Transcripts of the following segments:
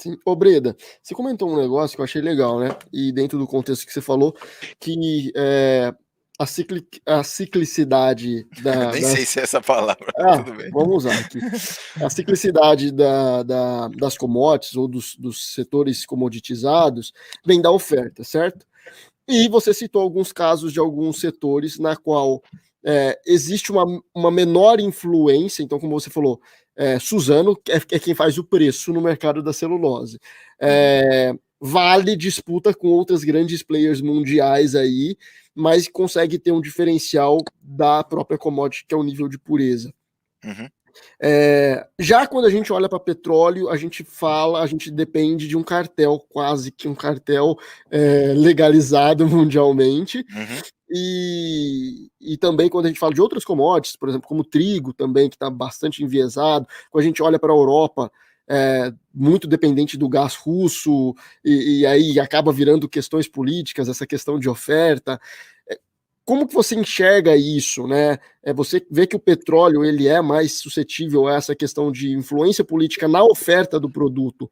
Sim. Ô, Breda, você comentou um negócio que eu achei legal, né? E dentro do contexto que você falou, que a ciclicidade Nem sei se é essa palavra, mas Ah, tudo bem. vamos usar aqui. A ciclicidade das commodities ou dos setores comoditizados vem da oferta, certo? E você citou alguns casos de alguns setores na qual existe uma menor influência, então, como você falou, Suzano é quem faz o preço no mercado da celulose. Vale disputa com outras grandes players mundiais aí, mas consegue ter um diferencial da própria commodity, que é o nível de pureza. Uhum. Já quando a gente olha para petróleo, a gente depende de um cartel, quase que um cartel legalizado mundialmente. Uhum. E também quando a gente fala de outras commodities, por exemplo, como o trigo também, que está bastante enviesado, quando a gente olha para a Europa, muito dependente do gás russo, e aí acaba virando questões políticas, essa questão de oferta. Como que você enxerga isso, né? Você vê que o petróleo ele é mais suscetível a essa questão de influência política na oferta do produto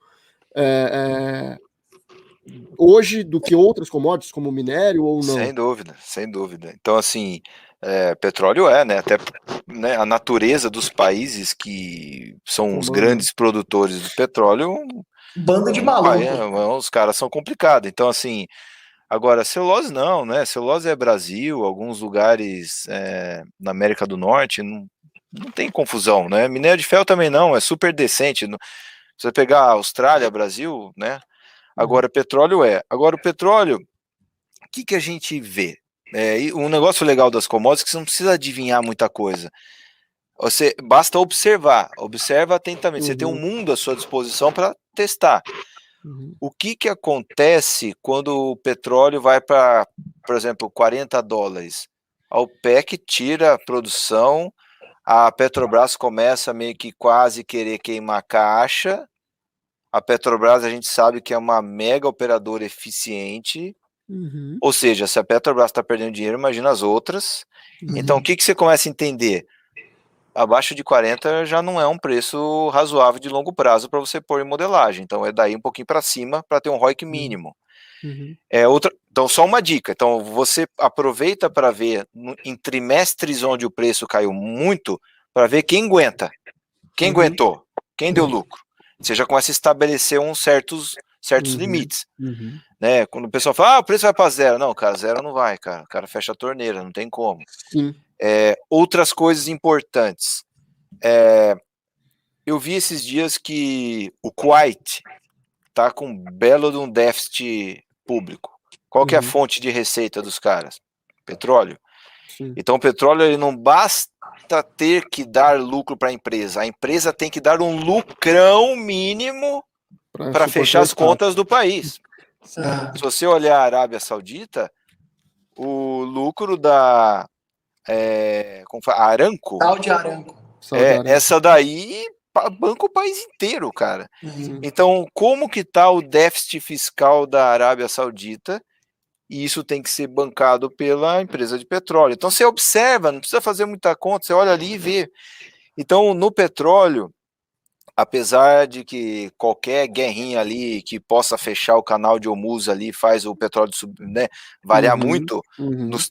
hoje do que outras commodities, como o minério ou não? Sem dúvida, sem dúvida. Então, assim, petróleo né? Até né, a natureza dos países que são os Comanda. grandes produtores do petróleo, Bando de os caras são complicados. Então, assim, agora, celulose não, né? Celulose é Brasil, alguns lugares na América do Norte, não tem confusão, né? Minério de ferro também não, é super decente. Se você pegar Austrália, Brasil, né? Agora, petróleo Agora, o petróleo, o que a gente vê? Um negócio legal das commodities é que você não precisa adivinhar muita coisa. Você basta observa atentamente. Você tem um mundo à sua disposição para testar. O que acontece quando o petróleo vai para, por exemplo, $40? A OPEC tira a produção, a Petrobras começa meio que quase querer queimar a caixa. A Petrobras a gente sabe que é uma mega operadora eficiente. Ou seja, se a Petrobras está perdendo dinheiro, imagina as outras. Então, o que você começa a entender? Abaixo de 40 já não é um preço razoável de longo prazo para você pôr em modelagem. Então, é daí um pouquinho para cima para ter um ROIC mínimo. Então, só uma dica. Então, você aproveita para ver em trimestres onde o preço caiu muito, para ver quem aguenta. Quem aguentou? Quem deu lucro? Você já começa a estabelecer uns certos limites. Né? Quando o pessoal fala, o preço vai para zero. Não, cara, zero não vai, cara. O cara fecha a torneira, não tem como. Sim. Outras coisas importantes. Eu vi esses dias que o Kuwait está com um belo de um déficit público. Qual que é a fonte de receita dos caras? Petróleo. Sim. Então, o petróleo ele não basta ter que dar lucro para a empresa tem que dar um lucrão mínimo para fechar as contas do país. Se você olhar a Arábia Saudita, o lucro da Aramco, Saudi Aramco. essa daí banca o país inteiro, cara. Então, como que tá o déficit fiscal da Arábia Saudita? E isso tem que ser bancado pela empresa de petróleo. Então, você observa, não precisa fazer muita conta, você olha ali e vê. Então, no petróleo, apesar de que qualquer guerrinha ali que possa fechar o canal de Hormuz ali faz o petróleo né, variar muito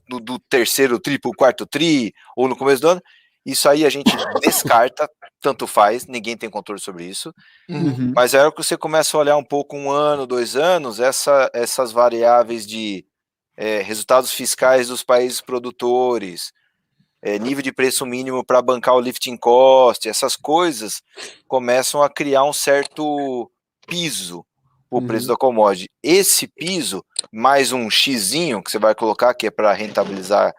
do terceiro tri para o quarto tri, ou no começo do ano, isso aí a gente descarta, tanto faz, ninguém tem controle sobre isso. Mas é hora que você começa a olhar um pouco, 1 ano, 2 anos, essas variáveis de resultados fiscais dos países produtores, nível de preço mínimo para bancar o lifting cost, essas coisas começam a criar um certo piso o preço da commodity. Esse piso, mais um xizinho que você vai colocar, que é para rentabilizar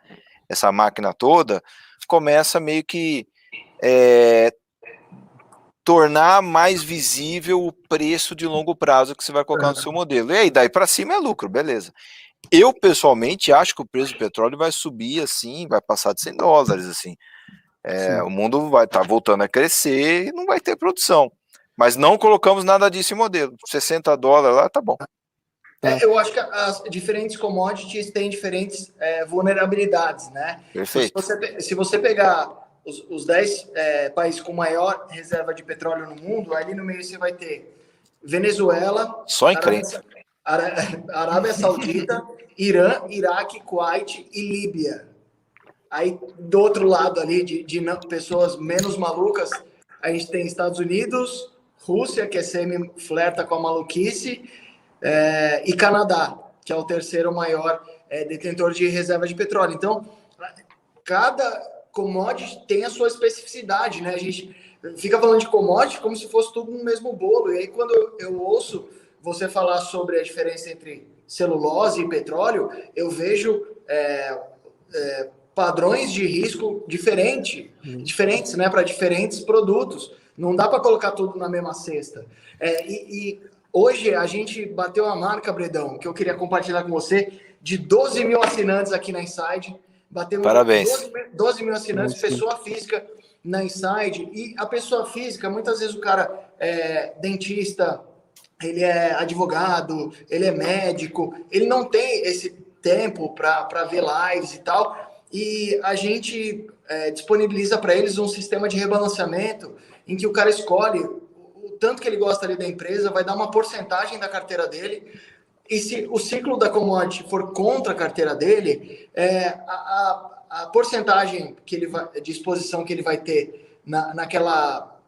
essa máquina toda, começa meio que tornar mais visível o preço de longo prazo que você vai colocar no seu modelo. E aí, daí para cima é lucro, beleza. Eu, pessoalmente, acho que o preço do petróleo vai subir assim, vai passar de $100, assim. O mundo vai estar voltando a crescer e não vai ter produção. Mas não colocamos nada disso em modelo. $60 lá, tá bom. Eu acho que as diferentes commodities têm diferentes vulnerabilidades, né? Perfeito. Então, se você pegar os 10 países com maior reserva de petróleo no mundo, ali no meio você vai ter Venezuela, Só encrenca. Arábia Saudita, Irã, Iraque, Kuwait e Líbia. Aí, do outro lado ali, de pessoas menos malucas, a gente tem Estados Unidos, Rússia, que é semi-flerta com a maluquice, e Canadá, que é o terceiro maior detentor de reserva de petróleo. Então, cada commodity tem a sua especificidade, né? A gente fica falando de commodity como se fosse tudo no mesmo bolo. E aí, quando eu ouço você falar sobre a diferença entre celulose e petróleo, eu vejo padrões de risco diferentes, né, para diferentes produtos. Não dá para colocar tudo na mesma cesta. E hoje a gente bateu a marca, Bredão, que eu queria compartilhar com você, de 12 mil assinantes aqui na Inside. Batemos Parabéns. 12 mil assinantes, pessoa física na Inside. E a pessoa física, muitas vezes o cara é dentista, ele é advogado, ele é médico, ele não tem esse tempo para ver lives e tal. E a gente disponibiliza para eles um sistema de rebalanceamento em que o cara escolhe o tanto que ele gosta ali da empresa, vai dar uma porcentagem da carteira dele, e se o ciclo da commodity for contra a carteira dele, a porcentagem que ele vai, de exposição que ele vai ter naquela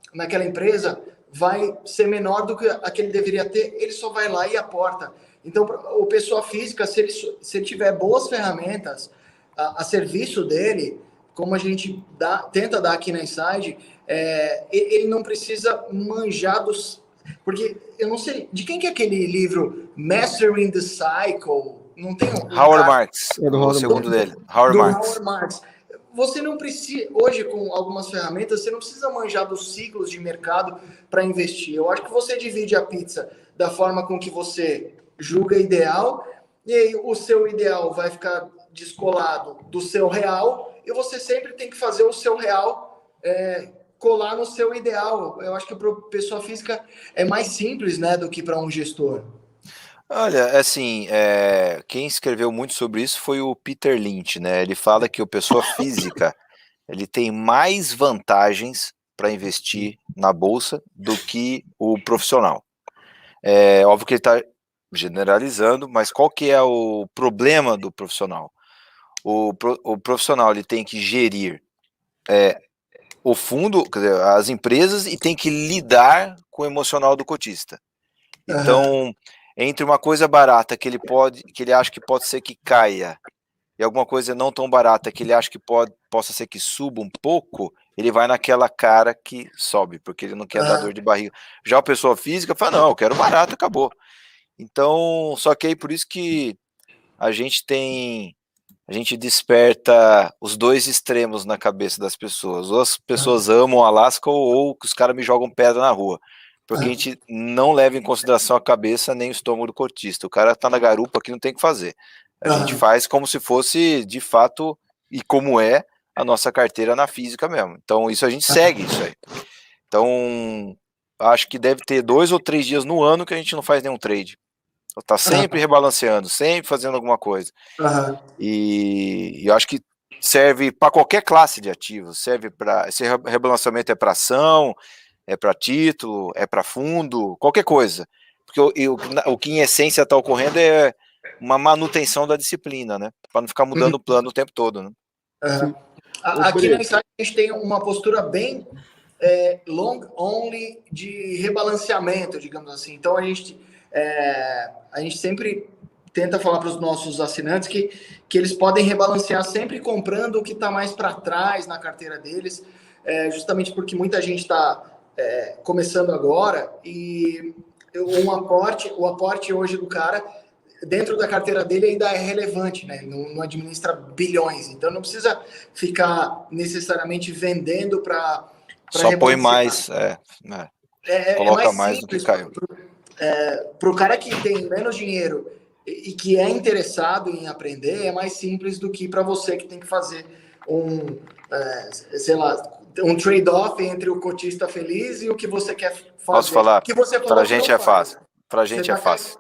empresa vai ser menor do que a que ele deveria ter, ele só vai lá e aporta. Então, o pessoa física, se ele tiver boas ferramentas a serviço dele, como a gente tenta dar aqui na Inside, ele não precisa manjar dos... Porque eu não sei, de quem que é aquele livro Mastering the Cycle? Não tem Howard Marks, o segundo dele. Howard Marks. Você não precisa, hoje com algumas ferramentas, você não precisa manjar dos ciclos de mercado para investir. Eu acho que você divide a pizza da forma com que você julga ideal, e aí o seu ideal vai ficar descolado do seu real, e você sempre tem que fazer o seu real colar no seu ideal. Eu acho que para pessoa física é mais simples, né, do que para um gestor. Olha, assim, quem escreveu muito sobre isso foi o Peter Lynch, né? Ele fala que o pessoa física ele tem mais vantagens para investir na bolsa do que o profissional. É óbvio que ele está generalizando, mas qual que é o problema do profissional? O profissional ele tem que gerir o fundo, quer dizer, as empresas, e tem que lidar com o emocional do cotista. Então, entre uma coisa barata que ele acha que pode ser que caia, e alguma coisa não tão barata que ele acha que possa ser que suba um pouco, ele vai naquela cara que sobe, porque ele não quer dar dor de barriga. Já a pessoa física fala, não, eu quero barato, acabou. Então, só que aí por isso que a gente desperta os dois extremos na cabeça das pessoas. Ou as pessoas amam Alasca ou que os caras me jogam pedra na rua. Porque a gente não leva em consideração a cabeça nem o estômago do cotista. O cara tá na garupa aqui, não tem o que fazer. A gente faz como se fosse, de fato, e como é a nossa carteira na física mesmo. Então, isso a gente segue isso aí. Então, acho que deve ter 2 ou 3 dias no ano que a gente não faz nenhum trade. Tá sempre rebalanceando, sempre fazendo alguma coisa. E eu acho que serve para qualquer classe de ativos. Serve para... Esse rebalanceamento é para ação, é para título, é para fundo, qualquer coisa. Porque o que em essência está ocorrendo é uma manutenção da disciplina, né? Para não ficar mudando o plano o tempo todo, né? Aqui na Insight a gente tem uma postura bem long only de rebalanceamento, digamos assim. Então a gente sempre tenta falar para os nossos assinantes que eles podem rebalancear sempre comprando o que está mais para trás na carteira deles, justamente porque muita gente está começando agora, e o aporte hoje do cara dentro da carteira dele ainda é relevante, né? Não administra bilhões, então não precisa ficar necessariamente vendendo para só põe mais, coloca mais do que caiu. Para o cara que tem menos dinheiro e que é interessado em aprender, é mais simples do que para você que tem que fazer um trade-off entre o cotista feliz e o que você quer fazer. Posso falar? Para a gente é fácil. Para a gente é fácil.